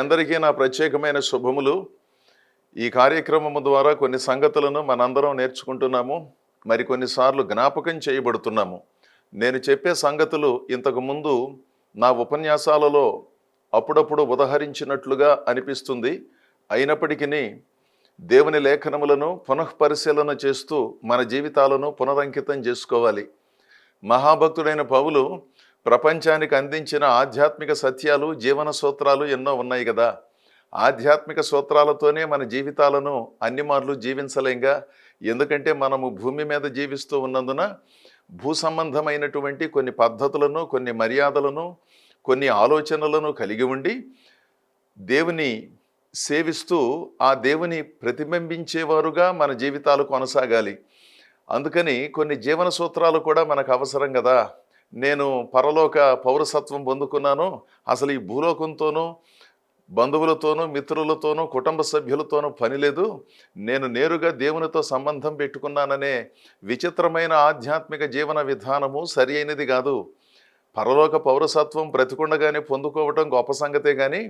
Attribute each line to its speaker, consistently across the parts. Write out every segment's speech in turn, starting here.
Speaker 1: అందరికీ నా ప్రత్యేకమైన శుభములు. ఈ కార్యక్రమము ద్వారా కొన్ని సంగతులను మనందరం నేర్చుకుంటున్నాము. మరి కొన్నిసార్లు జ్ఞాపకం చేయబడుతున్నాము. నేను చెప్పే సంగతులు ఇంతకుముందు నా ఉపన్యాసాలలో అప్పుడప్పుడు ఉదహరించినట్లుగా అనిపిస్తుంది. అయినప్పటికీ దేవుని లేఖనములను పునఃపరిశీలన చేస్తూ మన జీవితాలను పునరంకితం చేసుకోవాలి. మహాభక్తుడైన పౌలు ప్రపంచానికి అందించిన ఆధ్యాత్మిక సత్యాలు, జీవన సూత్రాలు ఎన్నో ఉన్నాయి కదా. ఆధ్యాత్మిక సూత్రాలతోనే మన జీవితాలను అన్ని మార్లు జీవించలేంగా. ఎందుకంటే మనము భూమి మీద జీవిస్తూ ఉన్నందున భూ సంబంధమైనటువంటి కొన్ని పద్ధతులను, కొన్ని మర్యాదలను, కొన్ని ఆలోచనలను కలిగి ఉండి దేవుని సేవిస్తూ ఆ దేవుని ప్రతిబింబించేవారుగా మన జీవితాలు కొనసాగాలి. అందుకని కొన్ని జీవన సూత్రాలు కూడా మనకు అవసరం కదా. నేను పరలోక పౌరసత్వం పొందుకున్నాను, అసలు ఈ భూలోకంతోనూ బంధువులతోనూ మిత్రులతోనూ కుటుంబ సభ్యులతోనూ పని లేదు, నేను నేరుగా దేవునితో సంబంధం పెట్టుకున్నాననే విచిత్రమైన ఆధ్యాత్మిక జీవన విధానము సరి అయినది కాదు. పరలోక పౌరసత్వం బ్రతికుండగానే పొందుకోవటం గొప్ప సంగతే, కానీ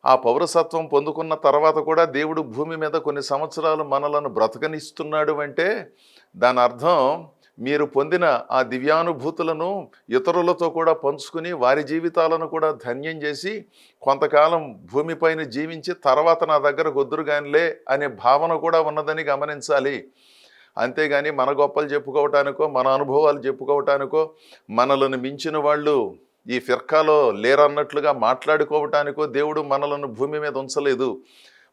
Speaker 1: ఆ పౌరసత్వం పొందుకున్న తర్వాత కూడా దేవుడు భూమి మీద కొన్ని సంవత్సరాలు మనలను బ్రతకనిస్తున్నాడు అంటే దాని అర్థం మీరు పొందిన ఆ దివ్యానుభూతులను ఇతరులతో కూడా పంచుకుని వారి జీవితాలను కూడా ధన్యం చేసి కొంతకాలం భూమిపైన జీవించి తర్వాత నా దగ్గర గొద్దురుగానిలే అనే భావన కూడా ఉన్నదని గమనించాలి. అంతేగాని మన గొప్పలు చెప్పుకోవటానికో, మన అనుభవాలు చెప్పుకోవటానికో, మనలను మించిన వాళ్ళు ఈ ఫిర్కాలో లేరన్నట్లుగా మాట్లాడుకోవటానికో దేవుడు మనలను భూమి మీద ఉంచలేదు.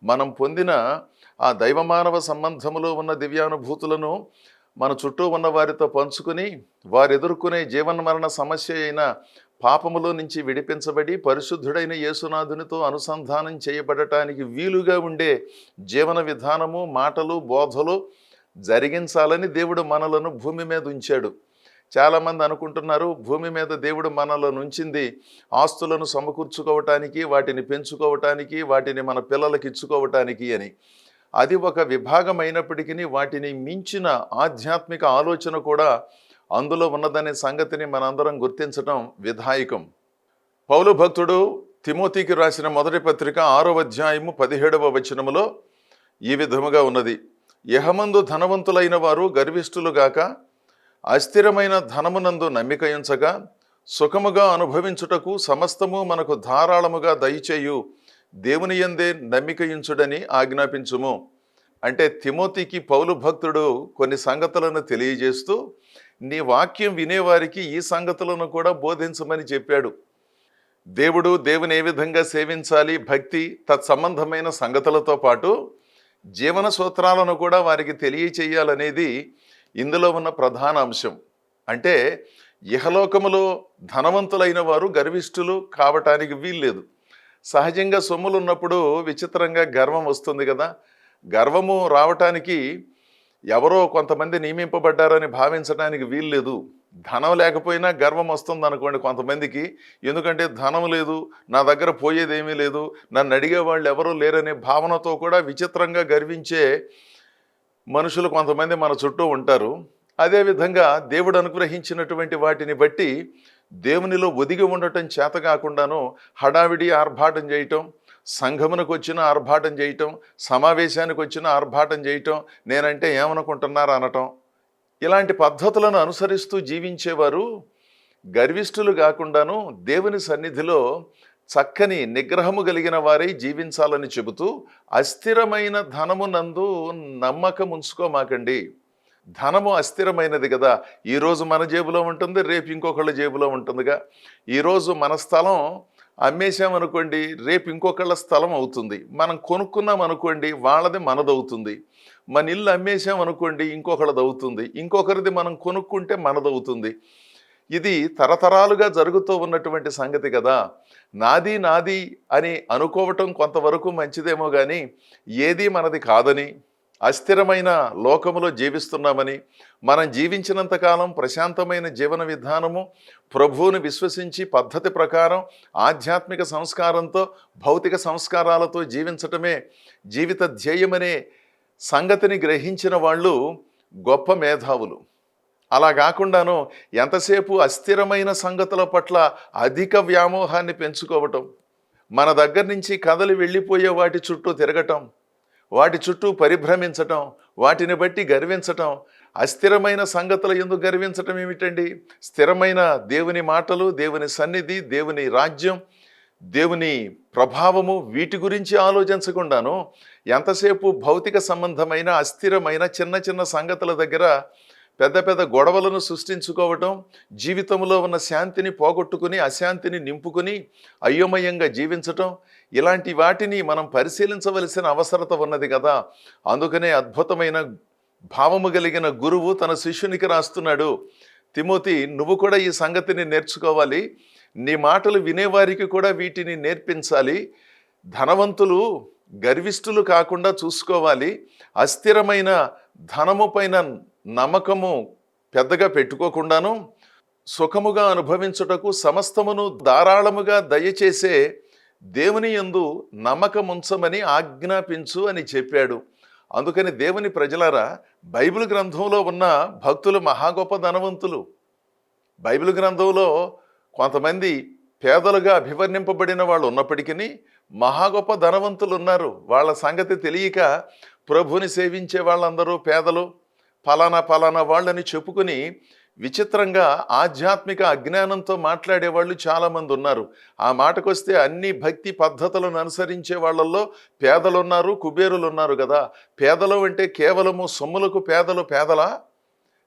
Speaker 1: మనం పొందిన ఆ దైవమానవ సంబంధములో ఉన్న దివ్యానుభూతులను మన చుట్టూ ఉన్న వారితో పంచుకుని వారు ఎదుర్కొనే జీవన మరణ సమస్య అయిన పాపములో నుంచి విడిపించబడి పరిశుద్ధుడైన యేసునాథునితో అనుసంధానం చేయబడటానికి వీలుగా ఉండే జీవన విధానము, మాటలు, బోధలు జరిగించాలని దేవుడు మనలను భూమి మీద ఉంచాడు. చాలామంది అనుకుంటున్నారు భూమి మీద దేవుడు మనలను ఉంచింది ఆస్తులను సమకూర్చుకోవటానికి, వాటిని పెంచుకోవటానికి, వాటిని మన పిల్లలకి ఇచ్చుకోవటానికి అని. అది ఒక విభాగం అయినప్పటికీ వాటిని మించిన ఆధ్యాత్మిక ఆలోచన కూడా అందులో ఉన్నదనే సంగతిని మనందరం గుర్తించడం విధాయకం. పౌలు భక్తుడు తిమోతికి రాసిన మొదటి పత్రిక 6వ అధ్యాయము 17వ వచనములో ఈ విధముగా ఉన్నది: యెహమందు ధనవంతులైన వారు గర్విష్ఠులుగాక, అస్థిరమైన ధనమునందు నమ్మికయుంచగా, సుఖముగా అనుభవించుటకు సమస్తము మనకు ధారాళముగా దయచేయు దేవుని యందే నమ్మికయుంచుడని ఆజ్ఞాపించుము. అంటే తిమోతికి పౌలు భక్తుడు కొన్ని సంగతులను తెలియజేస్తూ నీ వాక్యం వినేవారికి ఈ సంగతులను కూడా బోధించమని చెప్పాడు. దేవుని ఏ విధంగా సేవించాలి, భక్తి తత్సంబంధమైన సంగతులతో పాటు జీవన సూత్రాలను కూడా వారికి తెలియచేయాలనేది ఇందులో ఉన్న ప్రధాన అంశం. అంటే ఇహలోకములో ధనవంతులైన వారు గర్విష్ఠులు కావటానికి వీల్లేదు. సహజంగా సొమ్ములు ఉన్నప్పుడు విచిత్రంగా గర్వం వస్తుంది కదా. గర్వము రావటానికి ఎవరో కొంతమంది నియమింపబడ్డారని భావించడానికి వీల్లేదు. ధనం లేకపోయినా గర్వం వస్తుంది అనుకోండి కొంతమందికి. ఎందుకంటే ధనం లేదు, నా దగ్గర పోయేదేమీ లేదు, నన్ను అడిగే వాళ్ళు ఎవరూ లేరనే భావనతో కూడా విచిత్రంగా గర్వించే మనుషులు కొంతమంది మన చుట్టూ ఉంటారు. అదేవిధంగా దేవుడు అనుగ్రహించినటువంటి వాటిని బట్టి దేవునిలో ఒదిగి ఉండటం చేత కాకుండాను హడావిడి ఆర్భాటం చేయటం, సంఘమునకు వచ్చిన ఆర్భాటం చేయటం, సమావేశానికి వచ్చిన ఆర్భాటం చేయటం, నేనంటే ఏమనుకుంటున్నారు అనటం, ఇలాంటి పద్ధతులను అనుసరిస్తూ జీవించేవారు గర్విష్ఠులు కాకుండాను దేవుని సన్నిధిలో చక్కని నిగ్రహము కలిగిన వారై జీవించాలని చెబుతూ అస్థిరమైన ధనమునందు నమ్మకం ఉంచుకోమాకండి. ధనము అస్థిరమైనది కదా. ఈరోజు మన జేబులో ఉంటుంది, రేపు ఇంకొకళ్ళ జేబులో ఉంటుందిగా. ఈరోజు మన స్థలం అమ్మేశామనుకోండి, రేపు ఇంకొకళ్ళ స్థలం అవుతుంది. మనం కొనుక్కున్నాం అనుకోండి, వాళ్ళది మనదవుతుంది. మన ఇల్లు అమ్మేశామనుకోండి, ఇంకొకళ్ళది అవుతుంది. ఇంకొకరిది మనం కొనుక్కుంటే మనదవుతుంది. ఇది తరతరాలుగా జరుగుతూ ఉన్నటువంటి సంగతి కదా. నాది నాది అని అనుకోవటం కొంతవరకు మంచిదేమో కానీ ఏది మనది కాదని, అస్థిరమైన లోకములో జీవిస్తున్నామని, మనం జీవించినంతకాలం ప్రశాంతమైన జీవన విధానము, ప్రభువుని విశ్వసించి పద్ధతి ప్రకారం ఆధ్యాత్మిక సంస్కారంతో భౌతిక సంస్కారాలతో జీవించటమే జీవిత ధ్యేయమనే సంగతిని గ్రహించిన వాళ్ళు గొప్ప మేధావులు. అలా కాకుండాను ఎంతసేపు అస్థిరమైన సంగతుల పట్ల అధిక వ్యామోహాన్ని పెంచుకోవటం, మన దగ్గర నుంచి కదలి వెళ్ళిపోయే వాటి చుట్టూ తిరగటం, వాటి చుట్టూ పరిభ్రమించటం, వాటిని బట్టి గర్వించటం. అస్థిరమైన సంగతులు ఎందుకు గర్వించటం ఏమిటండి? స్థిరమైన దేవుని మాటలు, దేవుని సన్నిధి, దేవుని రాజ్యం, దేవుని ప్రభావము, వీటి గురించి ఆలోచించకుండాను ఎంతసేపు భౌతిక సంబంధమైన అస్థిరమైన చిన్న చిన్న సంగతుల దగ్గర పెద్ద పెద్ద గొడవలను సృష్టించుకోవటం, జీవితంలో ఉన్న శాంతిని పోగొట్టుకుని అశాంతిని నింపుకుని అయోమయంగా జీవించటం, ఇలాంటి వాటిని మనం పరిశీలించవలసిన అవసరత ఉన్నది కదా. అందుకనే అద్భుతమైన భావము కలిగిన గురువు తన శిష్యునికి రాస్తున్నాడు, తిమోతి, నువ్వు కూడా ఈ సంగతిని నేర్చుకోవాలి, నీ మాటలు వినేవారికి కూడా వీటిని నేర్పించాలి. ధనవంతులు గర్విష్ఠులు కాకుండా చూసుకోవాలి. అస్థిరమైన ధనము పైన నమ్మకము పెద్దగా పెట్టుకోకుండాను సుఖముగా అనుభవించుటకు సమస్తమును ధారాళముగా దయచేసే దేవుని యందు నమ్మకముంచమని ఆజ్ఞాపించు అని చెప్పాడు. అందుకని దేవుని ప్రజలారా, బైబిల్ గ్రంథంలో ఉన్న భక్తులు మహా గొప్ప ధనవంతులు. బైబిల్ గ్రంథంలో కొంతమంది పేదలుగా అభివర్ణింపబడిన వాళ్ళు ఉన్నప్పటికీ మహా గొప్ప ధనవంతులు ఉన్నారు. వాళ్ళ సంగతి తెలియక ప్రభుని సేవించే వాళ్ళందరూ పేదలు, ఫలానా ఫలానా వాళ్ళని చెప్పుకుని విచిత్రంగా ఆధ్యాత్మిక అజ్ఞానంతో మాట్లాడేవాళ్ళు చాలామంది ఉన్నారు. ఆ మాటకొస్తే అన్ని భక్తి పద్ధతులను అనుసరించే వాళ్ళల్లో పేదలు ఉన్నారు, కుబేరులు ఉన్నారు కదా. పేదలు అంటే కేవలము సొమ్ములకు పేదలా?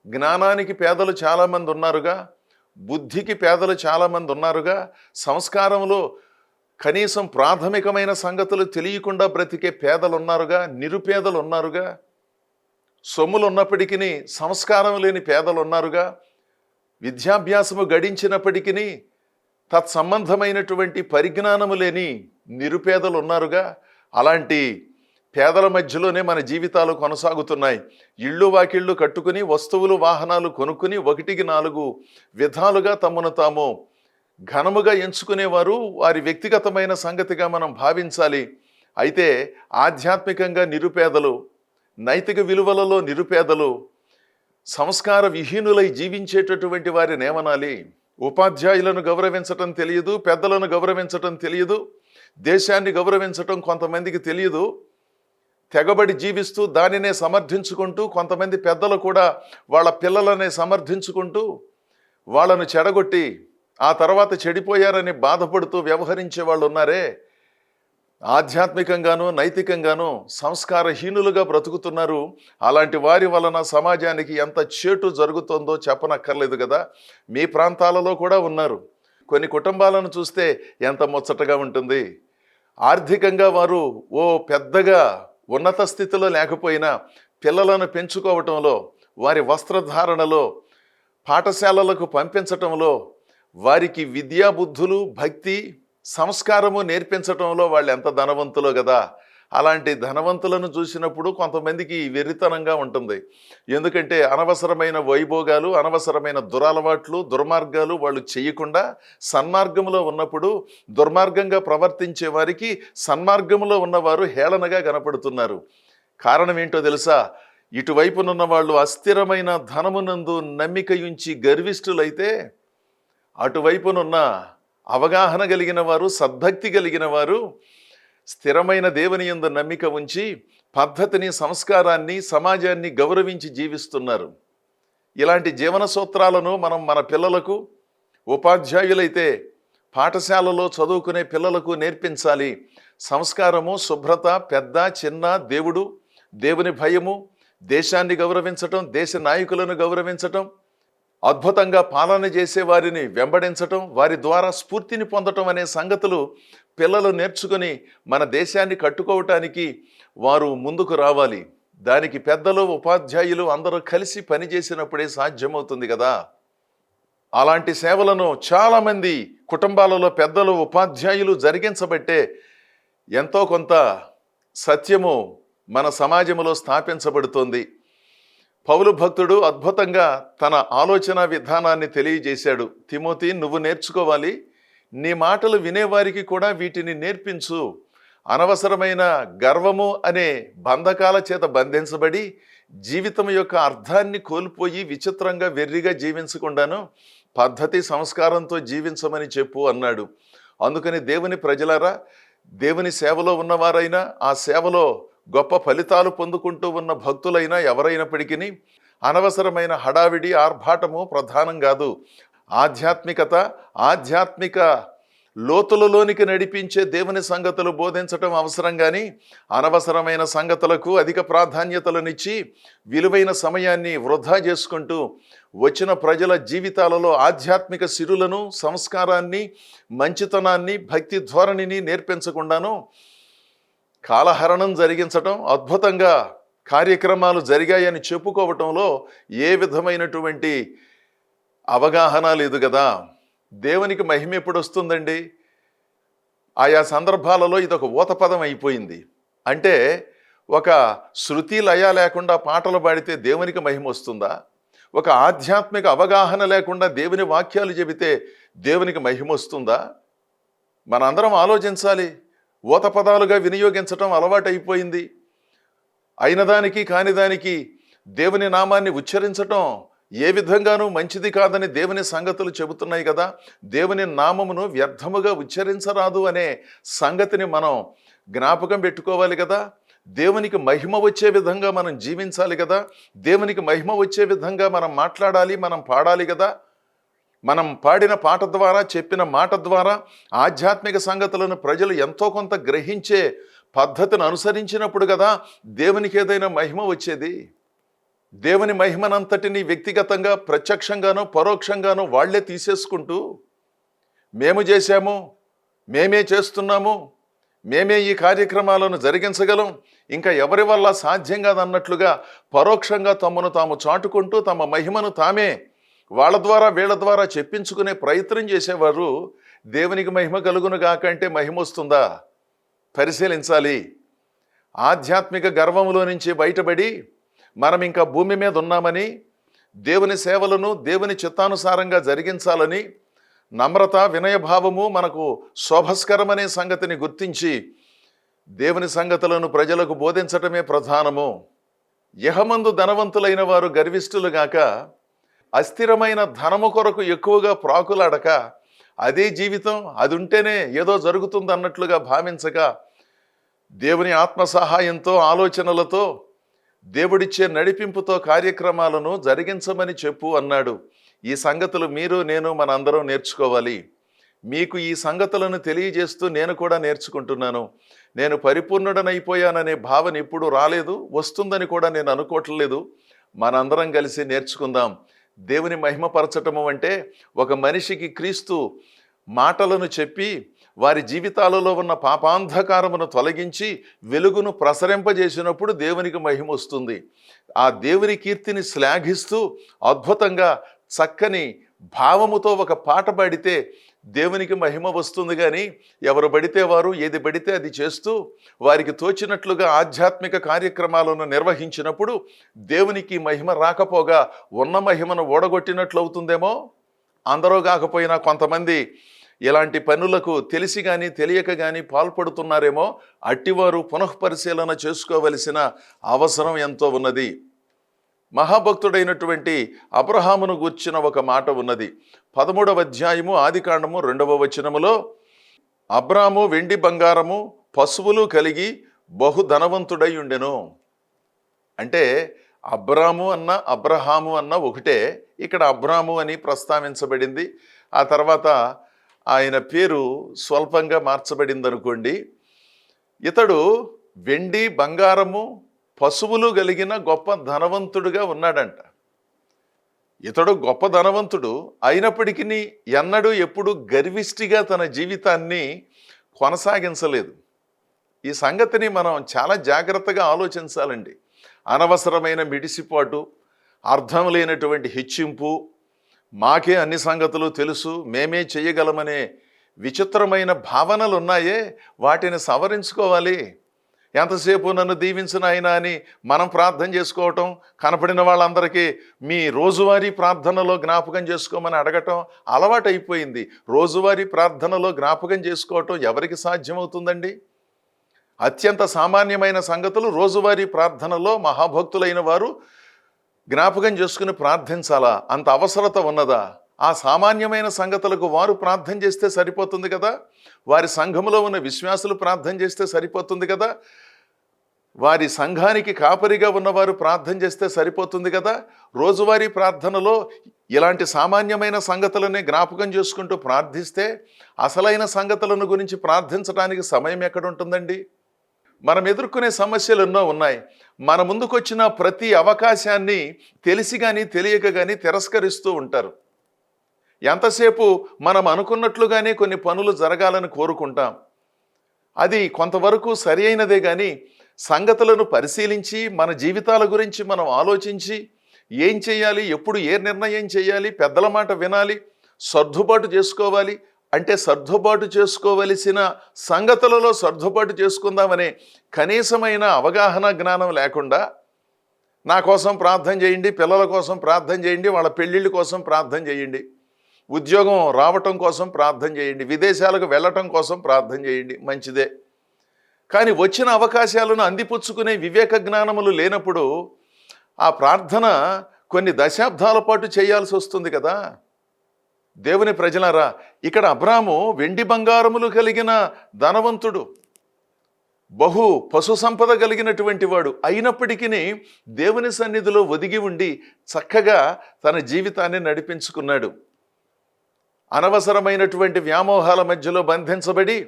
Speaker 1: జ్ఞానానికి పేదలు చాలామంది ఉన్నారుగా, బుద్ధికి పేదలు చాలామంది ఉన్నారుగా, సంస్కారంలో కనీసం ప్రాథమికమైన సంగతులు తెలియకుండా బ్రతికే పేదలు ఉన్నారుగా, నిరుపేదలు ఉన్నారుగా, సొమ్ములు ఉన్నప్పటికీ సంస్కారం లేని పేదలు ఉన్నారుగా, విద్యాభ్యాసము గడించినప్పటికీ తత్సంబంధమైనటువంటి పరిజ్ఞానము లేని నిరుపేదలు ఉన్నారుగా. అలాంటి పేదల మధ్యలోనే మన జీవితాలు కొనసాగుతున్నాయి. ఇళ్ళు వాకిళ్ళు కట్టుకుని వస్తువులు వాహనాలు కొనుక్కుని 1కి 4 విధాలుగా తమను తాము ఘనముగా ఎంచుకునేవారు వారి వ్యక్తిగతమైన సంగతిగా మనం భావించాలి. అయితే ఆధ్యాత్మికంగా నిరుపేదలు, నైతిక విలువలలో నిరుపేదలు, సంస్కార విహీనులై జీవించేటటువంటి వారిని ఏమనాలి? ఉపాధ్యాయులను గౌరవించటం తెలియదు, పెద్దలను గౌరవించటం తెలియదు, దేశాన్ని గౌరవించటం కొంతమందికి తెలియదు. తెగబడి జీవిస్తూ దానినే సమర్థించుకుంటూ, కొంతమంది పెద్దలు కూడా వాళ్ళ పిల్లలనే సమర్థించుకుంటూ వాళ్ళను చెడగొట్టి ఆ తర్వాత చెడిపోయారని బాధపడుతూ వ్యవహరించే వాళ్ళు ఉన్నారే, ఆధ్యాత్మికంగానూ నైతికంగానూ సంస్కారహీనులుగా బ్రతుకుతున్నారు. అలాంటి వారి వలన సమాజానికి ఎంత చేటు జరుగుతుందో చెప్పనక్కర్లేదు కదా. మీ ప్రాంతాలలో కూడా ఉన్నారు. కొన్ని కుటుంబాలను చూస్తే ఎంత ముచ్చటగా ఉంటుంది. ఆర్థికంగా వారు పెద్దగా ఉన్నత స్థితిలో లేకపోయినా పిల్లలను పెంచుకోవటంలో, వారి వస్త్రధారణలో, పాఠశాలలకు పంపించటంలో, వారికి విద్యాబుద్ధులు, భక్తి, సంస్కారము నేర్పించటంలో వాళ్ళు ఎంత ధనవంతులో కదా. అలాంటి ధనవంతులను చూసినప్పుడు కొంతమందికి వెర్రితనంగా ఉంటుంది. ఎందుకంటే అనవసరమైన వైభోగాలు, అనవసరమైన దురలవాట్లు, దుర్మార్గాలు వాళ్ళు చేయకుండా సన్మార్గంలో ఉన్నప్పుడు దుర్మార్గంగా ప్రవర్తించే వారికి సన్మార్గంలో ఉన్నవారు హేళనగా కనపడుతున్నారు. కారణం ఏంటో తెలుసా? ఇటువైపునున్న వాళ్ళు అస్థిరమైన ధనమునందు నమ్మిక ఉంచి గర్విష్ఠులైతే, అటువైపునున్న అవగాహన కలిగిన వారు, సద్భక్తి కలిగిన వారు స్థిరమైన దేవుని యందు నమ్మిక ఉంచి పద్ధతిని, సంస్కారాన్ని, సమాజాన్ని గౌరవించి జీవిస్తున్నారు. ఇలాంటి జీవన సూత్రాలను మనం మన పిల్లలకు, ఉపాధ్యాయులైతే పాఠశాలలో చదువుకునే పిల్లలకు నేర్పించాలి. సంస్కారము, శుభ్రత, పెద్ద చిన్న, దేవుడు, దేవుని భయము, దేశాన్ని గౌరవించటం, దేశ నాయకులను గౌరవించటం, అద్భుతంగా పాలన చేసే వారిని వెంబడించటం, వారి ద్వారా స్ఫూర్తిని పొందటం అనే సంగతులు పిల్లలు నేర్చుకుని మన దేశాన్ని కట్టుకోవటానికి వారు ముందుకు రావాలి. దానికి పెద్దలు, ఉపాధ్యాయులు అందరూ కలిసి పనిచేసినప్పుడే సాధ్యమవుతుంది కదా. అలాంటి సేవలను చాలామంది కుటుంబాలలో పెద్దలు, ఉపాధ్యాయులు జరిగించబట్టే ఎంతో కొంత సత్యము మన సమాజంలో స్థాపించబడుతోంది. పౌలు భక్తుడు అద్భుతంగా తన ఆలోచన విధానాన్ని తెలియజేశాడు. తిమోతి, నువ్వు నేర్చుకోవాలి, నీ మాటలు వినేవారికి కూడా వీటిని నేర్పించు. అనవసరమైన గర్వము అనే బంధకాల చేత బంధించబడి జీవితం యొక్క అర్థాన్ని కోల్పోయి విచిత్రంగా వెర్రిగా జీవించకుండాను పద్ధతి, సంస్కారంతో జీవించమని చెప్పు అన్నాడు. అందుకని దేవుని ప్రజలారా, దేవుని సేవలో ఉన్నవారైనా, ఆ సేవలో గొప్ప ఫలితాలు పొందుకుంటూ ఉన్న భక్తులైనా ఎవరైనప్పటికీ అనవసరమైన హడావిడి ఆర్భాటము ప్రధానం కాదు. ఆధ్యాత్మికత, ఆధ్యాత్మిక లోతులలోనికి నడిపించే దేవుని సంగతులు బోధించటం అవసరం, కానీ అనవసరమైన సంగతులకు అధిక ప్రాధాన్యతలనిచ్చి విలువైన సమయాన్ని వృధా చేసుకుంటూ వచ్చిన ప్రజల జీవితాలలో ఆధ్యాత్మిక సిరులను, సంస్కారాన్ని, మంచితనాన్ని, భక్తి ధోరణిని నేర్పించకుండాను కాలహరణం జరిగించటం, అద్భుతంగా కార్యక్రమాలు జరిగాయని చెప్పుకోవటంలో ఏ విధమైనటువంటి అవగాహన లేదు కదా. దేవునికి మహిమ ఎప్పుడు వస్తుందండి? ఆయా సందర్భాలలో ఇదొక ఊతపదం అయిపోయింది. అంటే ఒక శృతి లయ లేకుండా పాటలు పాడితే దేవునికి మహిమ వస్తుందా? ఒక ఆధ్యాత్మిక అవగాహన లేకుండా దేవుని వాక్యాలు చెబితే దేవునికి మహిమ వస్తుందా? మనందరం ఆలోచించాలి. ఊతపదాలుగా వినియోగించటం అలవాటైపోయింది. అయినదానికి కానిదానికి దేవుని నామాన్ని ఉచ్చరించటం ఏ విధంగానూ మంచిది కాదని దేవుని సంగతులు చెబుతున్నాయి కదా. దేవుని నామమును వ్యర్థముగా ఉచ్చరించరాదు అనే సంగతిని మనం జ్ఞాపకం పెట్టుకోవాలి కదా. దేవునికి మహిమ వచ్చే విధంగా మనం జీవించాలి కదా. దేవునికి మహిమ వచ్చే విధంగా మనం మాట్లాడాలి, మనం పాడాలి కదా. మనం పాడిన పాట ద్వారా, చెప్పిన మాట ద్వారా ఆధ్యాత్మిక సంగతులను ప్రజలు ఎంతో కొంత గ్రహించే పద్ధతిని అనుసరించినప్పుడు కదా దేవునికి ఏదైనా మహిమ వచ్చేది. దేవుని మహిమనంతటిని వ్యక్తిగతంగా, ప్రత్యక్షంగానో పరోక్షంగానో వాళ్లే తీసేసుకుంటూ మేము చేశాము, మేమే చేస్తున్నాము, మేమే ఈ కార్యక్రమాలను జరిగించగలం, ఇంకా ఎవరి వల్ల సాధ్యం కాదన్నట్లుగా పరోక్షంగా తమను తాము చాటుకుంటూ తమ మహిమను తామే వాళ్ళ ద్వారా వీళ్ళ ద్వారా చెప్పించుకునే ప్రయత్నం చేసేవారు. దేవునికి మహిమ కలుగును గాకంటే మహిమ వస్తుందా? పరిశీలించాలి. ఆధ్యాత్మిక గర్వములో నుంచి బయటపడి మనం ఇంకా భూమి మీద ఉన్నామని, దేవుని సేవలను దేవుని చిత్తానుసారంగా జరిగించాలని నమ్రత, వినయభావము మనకు శోభస్కరమనే సంగతిని గుర్తించి దేవుని సంగతులను ప్రజలకు బోధించటమే ప్రధానము. యహమందు ధనవంతులైన వారు గర్విష్ఠులుగాక, అస్థిరమైన ధనము కొరకు ఎక్కువగా ప్రాకులాడక, అదే జీవితం, అది ఉంటేనే ఏదో జరుగుతుంది అన్నట్లుగా భావించక, దేవుని ఆత్మ సహాయంతో, ఆలోచనలతో, దేవుడిచ్చే నడిపింపుతో కార్యక్రమాలను జరిగించమని చెప్పు అన్నాడు. ఈ సంగతులు మీరు, నేను, మనందరం నేర్చుకోవాలి. మీకు ఈ సంగతులను తెలియజేస్తూ నేను కూడా నేర్చుకుంటున్నాను. నేను పరిపూర్ణుడనైపోయాననే భావన ఎప్పుడు రాలేదు, వస్తుందని కూడా నేను అనుకోవట్లేదు. మనందరం కలిసి నేర్చుకుందాం. దేవుని మహిమపరచటము అంటే ఒక మనిషికి క్రీస్తు మాటలను చెప్పి వారి జీవితాలలో ఉన్న పాపాంధకారమును తొలగించి వెలుగును ప్రసరింపజేసినప్పుడు దేవునికి మహిమ వస్తుంది. ఆ దేవుని కీర్తిని శ్లాఘిస్తూ అద్భుతంగా చక్కని భావముతో ఒక పాట పాడితే దేవునికి మహిమ వస్తుంది. కానీ ఎవరు పడితే వారు ఏది పడితే అది చేస్తూ వారికి తోచినట్లుగా ఆధ్యాత్మిక కార్యక్రమాలను నిర్వహించినప్పుడు దేవునికి మహిమ రాకపోగా ఉన్న మహిమను ఓడగొట్టినట్లు అవుతుందేమో. అందరూ కాకపోయినా కొంతమంది ఇలాంటి పనులకు తెలిసి కానీ తెలియక కానీ పాల్పడుతున్నారేమో. అట్టివారు పునఃపరిశీలన చేసుకోవలసిన అవసరం ఎంతో ఉన్నది. మహాభక్తుడైనటువంటి అబ్రహామును గూర్చిన ఒక మాట ఉన్నది. 13వ అధ్యాయము ఆదికాండము 2వ వచనములో, అబ్రాము వెండి బంగారము పశువులు కలిగి బహుధనవంతుడై ఉండెను. అంటే అబ్రాము అన్న అబ్రహాము అన్న ఒకటే. ఇక్కడ అబ్రాము అని ప్రస్తావించబడింది. ఆ తర్వాత ఆయన పేరు స్వల్పంగా మార్చబడింది అనుకోండి. ఇతడు వెండి బంగారము పశువులు కలిగిన గొప్ప ధనవంతుడుగా ఉన్నాడంట. ఇతడు గొప్ప ధనవంతుడు అయినప్పటికీ ఎన్నడూ ఎప్పుడు గర్విష్టిగా తన జీవితాన్ని కొనసాగించలేదు. ఈ సంగతిని మనం చాలా జాగ్రత్తగా ఆలోచించాలండి. అనవసరమైన మిడిసిపాటు, అర్థం లేనటువంటి హెచ్చింపు, మాకే అన్ని సంగతులు తెలుసు, మేమే చేయగలమనే విచిత్రమైన భావనలు ఉన్నాయే, వాటిని సవరించుకోవాలి. ఎంతసేపు నన్ను దీవించిన ఆయన అని మనం ప్రార్థన చేసుకోవటం, కనపడిన వాళ్ళందరికీ మీ రోజువారీ ప్రార్థనలో జ్ఞాపకం చేసుకోమని అడగటం అలవాటైపోయింది. రోజువారీ ప్రార్థనలో జ్ఞాపకం చేసుకోవటం ఎవరికి సాధ్యమవుతుందండి? అత్యంత సామాన్యమైన సంగతులు రోజువారీ ప్రార్థనలో మహాభక్తులైన వారు జ్ఞాపకం చేసుకుని ప్రార్థించాలా? అంత అవసరత ఉన్నదా? ఆ సామాన్యమైన సంగతులకు వారు ప్రార్థన చేస్తే సరిపోతుంది కదా, వారి సంఘములో ఉన్న విశ్వాసులు ప్రార్థన చేస్తే సరిపోతుంది కదా, వారి సంఘానికి కాపరిగా ఉన్నవారు ప్రార్థన చేస్తే సరిపోతుంది కదా. రోజువారీ ప్రార్థనలో ఇలాంటి సామాన్యమైన సంగతులనే జ్ఞాపకం చేసుకుంటూ ప్రార్థిస్తే అసలైన సంగతులను గురించి ప్రార్థించడానికి సమయం ఎక్కడుంటుందండి? మనం ఎదుర్కొనే సమస్యలు ఎన్నో ఉన్నాయి. మన ముందుకొచ్చిన ప్రతి అవకాశాన్ని తెలిసి కానీ తెలియక కానీ తిరస్కరిస్తూ ఉంటారు. ఎంతసేపు మనం అనుకున్నట్లుగానే కొన్ని పనులు జరగాలని కోరుకుంటాం. అది కొంతవరకు సరి అయినదే కానీ సంగతులను పరిశీలించి మన జీవితాల గురించి మనం ఆలోచించి ఏం చేయాలి, ఎప్పుడు ఏ నిర్ణయం చేయాలి, పెద్దల మాట వినాలి, సర్దుబాటు చేసుకోవాలి అంటే సర్దుబాటు చేసుకోవలసిన సంగతులలో సర్దుబాటు చేసుకుందామనే కనీసమైన అవగాహన జ్ఞానం లేకుండా నా కోసం ప్రార్థన చేయండి, పిల్లల కోసం ప్రార్థన చేయండి, వాళ్ళ పెళ్ళిళ్ళ కోసం ప్రార్థన చేయండి, ఉద్యోగం రావటం కోసం ప్రార్థన చేయండి, విదేశాలకు వెళ్ళటం కోసం ప్రార్థన చేయండి, మంచిదే. కానీ వచ్చిన అవకాశాలను అందిపుచ్చుకునే వివేక జ్ఞానములు లేనప్పుడు ఆ ప్రార్థన కొన్ని దశాబ్దాల పాటు చేయాల్సి వస్తుంది కదా. దేవుని ప్రజలారా, ఇక్కడ అబ్రాము వెండి బంగారములు కలిగిన ధనవంతుడు, బహు పశు సంపద కలిగినటువంటి వాడు అయినప్పటికీ దేవుని సన్నిధిలో ఒదిగి ఉండి చక్కగా తన జీవితాన్ని నడిపించుకున్నాడు. అనవసరమైనటువంటి వ్యామోహాల మధ్యలో బంధించబడి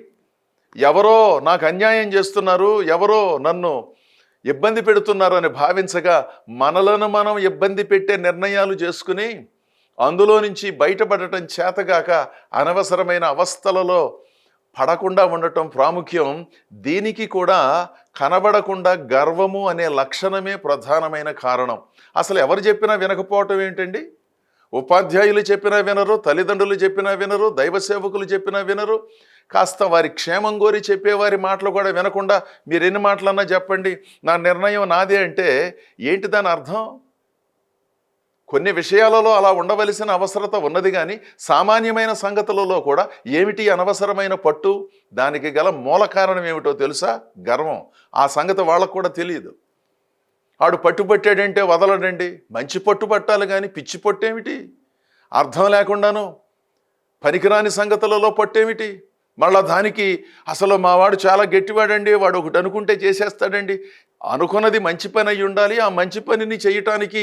Speaker 1: ఎవరో నాకు అన్యాయం చేస్తున్నారు, ఎవరో నన్ను ఇబ్బంది పెడుతున్నారు అని భావించగా మనలను మనం ఇబ్బంది పెట్టే నిర్ణయాలు చేసుకుని అందులో నుంచి బయటపడటం చేతగాక అనవసరమైన అవస్థలలో పడకుండా ఉండటం ప్రాముఖ్యం. దీనికి కూడా కనబడకుండా గర్వము అనే లక్షణమే ప్రధానమైన కారణం. అసలు ఎవరు చెప్పినా వినకపోవటం ఏంటండి? ఉపాధ్యాయులు చెప్పినా వినరు, తల్లిదండ్రులు చెప్పినా వినరు, దైవ సేవకులు చెప్పినా వినరు. కాస్త వారి క్షేమం కోరి చెప్పేవారి మాటలు కూడా వినకుండా మీరు ఎన్ని మాటలన్నా చెప్పండి, నా నిర్ణయం నాదే అంటే ఏంటి దాని అర్థం? కొన్ని విషయాలలో అలా ఉండవలసిన అవసరత ఉన్నది, కానీ సామాన్యమైన సంగతులలో కూడా ఏమిటి అనవసరమైన పట్టు? దానికి గల మూల కారణం ఏమిటో తెలుసా? గర్వం. ఆ సంగతి వాళ్ళకు కూడా తెలియదు. ఆడు పట్టుబట్టాడంటే వదలడండి. మంచి పట్టు పట్టాలి కానీ పిచ్చి పట్టేమిటి? అర్థం లేకుండాను పనికిరాని సంగతులలో పట్టేమిటి? మళ్ళా దానికి అసలు మావాడు చాలా గట్టివాడండి, వాడు ఒకటి అనుకుంటే చేసేస్తాడండి. అనుకున్నది మంచి పని అయి ఉండాలి, ఆ మంచి పనిని చేయటానికి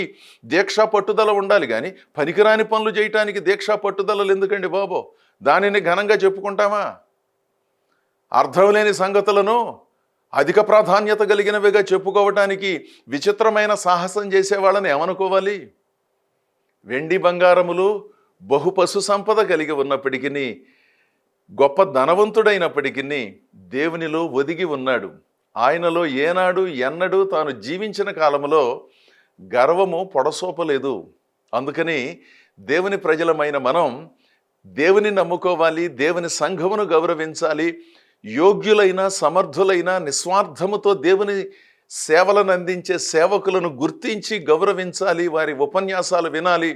Speaker 1: దీక్షా పట్టుదల ఉండాలి, కానీ పనికిరాని పనులు చేయటానికి దీక్షా పట్టుదలలు ఎందుకండి బాబో? దానిని ఘనంగా చెప్పుకుంటామా? అర్థం లేని సంగతులను అధిక ప్రాధాన్యత కలిగినవిగా చెప్పుకోవటానికి విచిత్రమైన సాహసం చేసేవాళ్ళని ఏమనుకోవాలి? వెండి బంగారములు బహు పశు సంపద కలిగి ఉన్నప్పటికీ, గొప్ప ధనవంతుడైనప్పటికీ దేవునిలో ఒదిగి ఉన్నాడు. ఆయనలో ఏనాడు ఎన్నడూ తాను జీవించిన కాలంలో గర్వము పొడసోపలేదు. అందుకని దేవుని ప్రజలమైన మనం దేవుని నమ్ముకోవాలి, దేవుని సంఘమును గౌరవించాలి, యోగ్యులైన సమర్థులైన నిస్వార్థముతో దేవుని సేవలను అందించే సేవకులను గుర్తించి గౌరవించాలి, వారి ఉపన్యాసాలు వినాలి,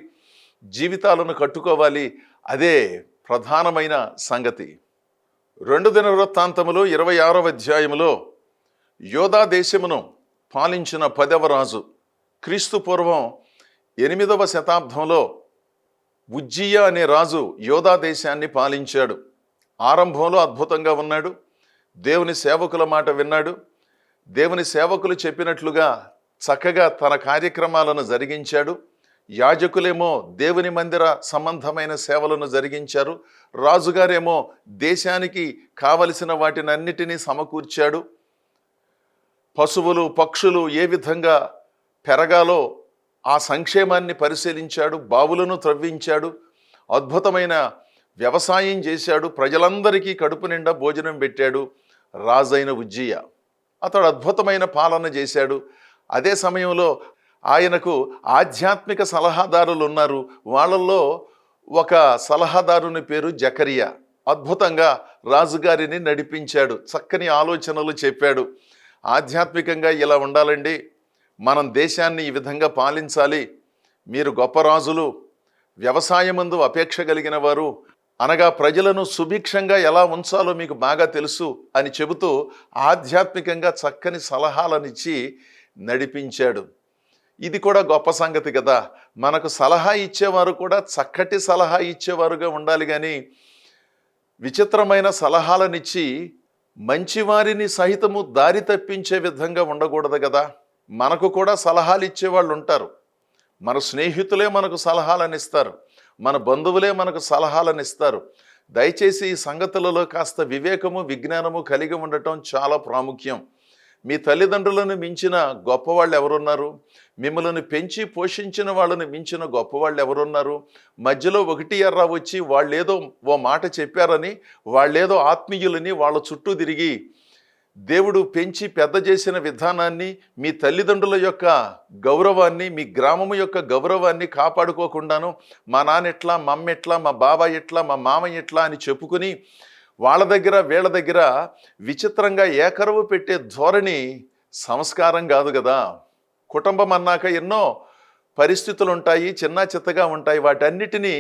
Speaker 1: జీవితాలను కట్టుకోవాలి. అదే ప్రధానమైన సంగతి. 2 దినవృత్తాంతములు 26వ అధ్యాయములో యోధా దేశమును పాలించిన 10వ రాజు, క్రీస్తు పూర్వం 8వ శతాబ్దంలో ఉజ్జియా అనే రాజు యోధా దేశాన్ని పాలించాడు. ఆరంభంలో అద్భుతంగా ఉన్నాడు. దేవుని సేవకుల మాట విన్నాడు. దేవుని సేవకులు చెప్పినట్లుగా చక్కగా తన కార్యక్రమాలను జరిగించాడు. యాజకులేమో దేవుని మందిర సంబంధమైన సేవలను జరిగించారు. రాజుగారేమో దేశానికి కావలసిన వాటినన్నిటినీ సమకూర్చాడు. పశువులు పక్షులు ఏ విధంగా పెరగాలో ఆ సంక్షేమాన్ని పరిశీలించాడు. బావులను త్రవ్వించాడు. అద్భుతమైన వ్యవసాయం చేశాడు. ప్రజలందరికీ కడుపు నిండా భోజనం పెట్టాడు. రాజైన ఉజ్జియా అతడు అద్భుతమైన పాలన చేశాడు. అదే సమయంలో ఆయనకు ఆధ్యాత్మిక సలహాదారులు ఉన్నారు. వాళ్ళల్లో ఒక సలహాదారుని పేరు జకరియా. అద్భుతంగా రాజుగారిని నడిపించాడు. చక్కని ఆలోచనలు చెప్పాడు. ఆధ్యాత్మికంగా ఇలా ఉండాలండి, మనం దేశాన్ని ఈ విధంగా పాలించాలి, మీరు గొప్ప రాజులు, వ్యవసాయమందు అపేక్ష కలిగిన వారు, అనగా ప్రజలను సుభిక్షంగా ఎలా ఉంచాలో మీకు బాగా తెలుసు అని చెబుతూ ఆధ్యాత్మికంగా చక్కని సలహాలనిచ్చి నడిపించాడు. ఇది కూడా గొప్ప సంగతి కదా. మనకు సలహా ఇచ్చేవారు కూడా చక్కటి సలహా ఇచ్చేవారుగా ఉండాలి కానీ విచిత్రమైన సలహాలనిచ్చి మంచివారిని సహితము దారి తప్పించే విధంగా ఉండకూడదు కదా. మనకు కూడా సలహాలు ఇచ్చేవాళ్ళు ఉంటారు. మన స్నేహితులే మనకు సలహాలను ఇస్తారు, మన బంధువులే మనకు సలహాలను ఇస్తారు. దయచేసి ఈ సంగతులలో కాస్త వివేకము విజ్ఞానము కలిగి ఉండటం చాలా ప్రాముఖ్యం. మీ తల్లిదండ్రులను మించిన గొప్పవాళ్ళు ఎవరున్నారు? మిమ్మల్ని పెంచి పోషించిన వాళ్ళని మించిన గొప్పవాళ్ళు ఎవరున్నారు? మధ్యలో ఒకటి ఎర్ర వచ్చి వాళ్ళేదో ఓ మాట చెప్పారని, వాళ్ళేదో ఆత్మీయులని వాళ్ళ చుట్టూ తిరిగి దేవుడు పెంచి పెద్ద చేసిన విధానాన్ని, మీ తల్లిదండ్రుల యొక్క గౌరవాన్ని, మీ గ్రామము యొక్క గౌరవాన్ని కాపాడుకోకుండాను మా నాన్న ఎట్లా, మా అమ్మ ఎట్లా, మా బాబాయ్ ఎట్లా, మా మామ ఎట్లా అని చెప్పుకుని వాళ్ళ దగ్గర వీళ్ళ దగ్గర విచిత్రంగా ఏకరవు పెట్టే ధోరణి సంస్కారం కాదు కదా. కుటుంబం అన్నాక ఎన్నో పరిస్థితులు ఉంటాయి, చిన్న చిత్తగా ఉంటాయి. వాటన్నిటినీ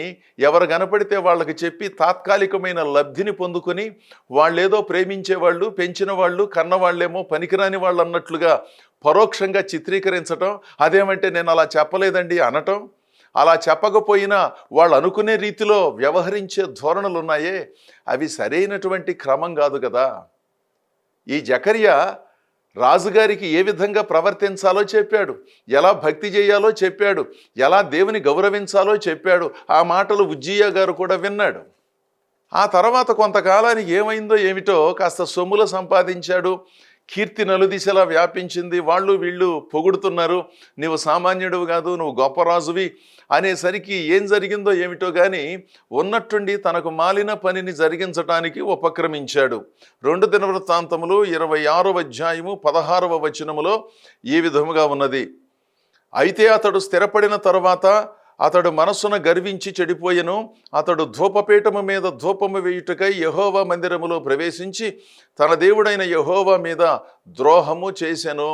Speaker 1: ఎవరు కనపడితే వాళ్ళకి చెప్పి తాత్కాలికమైన లబ్ధిని పొందుకొని వాళ్ళేదో ప్రేమించేవాళ్ళు, పెంచిన వాళ్ళు, కన్నవాళ్ళేమో పనికిరాని వాళ్ళు అన్నట్లుగా పరోక్షంగా చిత్రీకరించటం, అదేమంటే నేను అలా చెప్పలేదండి అనటం, అలా చెప్పకపోయినా వాళ్ళు అనుకునే రీతిలో వ్యవహరించే ధోరణులు ఉన్నాయే, అవి సరైనటువంటి క్రమం కాదు కదా. ఈ జకర్యా రాజుగారికి ఏ విధంగా ప్రవర్తించాలో చెప్పాడు, ఎలా భక్తి చేయాలో చెప్పాడు, ఎలా దేవుని గౌరవించాలో చెప్పాడు. ఆ మాటలు ఉజ్జియా గారు కూడా విన్నాడు. ఆ తర్వాత కొంతకాలానికి ఏమైందో ఏమిటో కాస్త సొమ్ములు సంపాదించాడు. కీర్తి నలుదిశలా వ్యాపించింది. వాళ్ళు వీళ్ళు పొగుడుతున్నారు, నీవు సామాన్యుడు కాదు, నువ్వు గొప్ప రాజువి అనేసరికి ఏం జరిగిందో ఏమిటో కానీ ఉన్నట్టుండి తనకు మాలిన పనిని జరిగించటానికి ఉపక్రమించాడు. 2 దినవృత్తాంతములు 26వ అధ్యాయము 16వ వచనములో ఈ విధముగా ఉన్నది. అయితే అతడు స్థిరపడిన తరువాత అతడు మనస్సున గర్వించి చెడిపోయెను. అతడు ధూపపీఠము మీద ధూపము వేయుటకై యెహోవా మందిరములో ప్రవేశించి తన దేవుడైన యెహోవా మీద ద్రోహము చేసెను.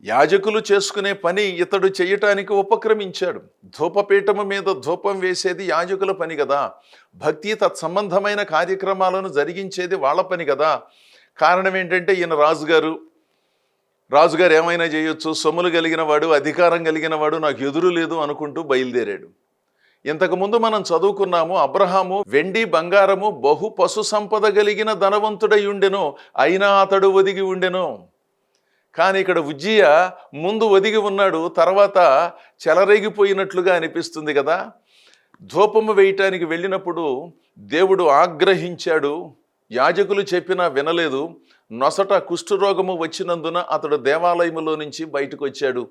Speaker 1: యాజకులు చేసుకునే పని ఇతడు చేయటానికి ఉపక్రమించాడు. ధూపపీఠము మీద ధూపం వేసేది యాజకుల పని కదా. భక్తి తత్సంబంధమైన కార్యక్రమాలను జరిగించేది వాళ్ళ పని కదా. కారణం ఏంటంటే ఈయన రాజుగారు ఏమైనా చేయొచ్చు, సొమ్ములు కలిగిన వాడు, అధికారం కలిగిన వాడు, నాకు ఎదురు లేదు అనుకుంటూ బయలుదేరాడు. ఇంతకుముందు మనం చదువుకున్నాము, అబ్రహాము వెండి బంగారము బహు పశు సంపద కలిగిన ధనవంతుడై ఉండెను, అయినా అతడు ఒదిగి ఉండెను. కానీ ఇక్కడ ఉజ్జియా ముందు ఒదిగి ఉన్నాడు, తర్వాత చెలరేగిపోయినట్లుగా అనిపిస్తుంది కదా. ధూపము వేయటానికి వెళ్ళినప్పుడు దేవుడు ఆగ్రహించాడు. యాజకులు చెప్పినా వినలేదు. నొసట కుష్ఠరోగము వచ్చినందున అతడు దేవాలయములో నుంచి బయటకు వచ్చాడు.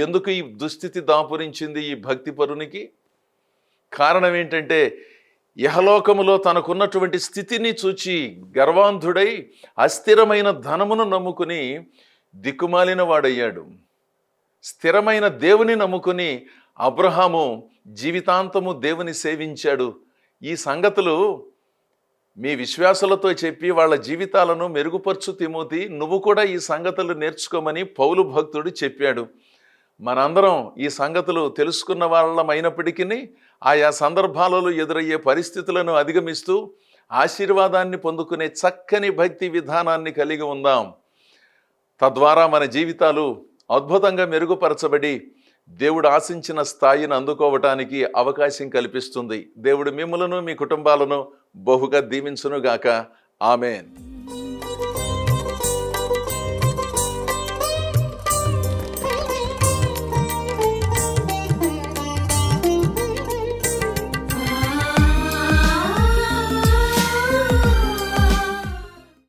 Speaker 1: ఎందుకు ఈ దుస్థితి దాపురించింది ఈ భక్తిపరునికి? కారణం ఏంటంటే యహలోకములో తనకున్నటువంటి స్థితిని చూచి గర్వాంధుడై అస్థిరమైన ధనమును నమ్ముకుని దిక్కుమాలిన వాడయ్యాడు. స్థిరమైన దేవుని నమ్ముకుని అబ్రహాము జీవితాంతము దేవుని సేవించాడు. ఈ సంగతులు మీ విశ్వాసులతో చెప్పి వాళ్ళ జీవితాలను మెరుగుపరచు తిమోతి, నువ్వు కూడా ఈ సంగతులు నేర్చుకోమని పౌలు భక్తుడు చెప్పాడు. మనందరం ఈ సంగతులు తెలుసుకున్న వాళ్ళమైనప్పటికీ ఆయా సందర్భాలలో ఎదురయ్యే పరిస్థితులను అధిగమిస్తూ ఆశీర్వాదాన్ని పొందుకునే చక్కని భక్తి విధానాన్ని కలిగి ఉందాం. తద్వారా మన జీవితాలు అద్భుతంగా మెరుగుపరచబడి దేవుడు ఆశించిన స్థాయిని అందుకోవటానికి అవకాశం కల్పిస్తుంది. దేవుడు మిమ్మలను మీ కుటుంబాలను బహుగా దీవించునుగాక. ఆమేన్.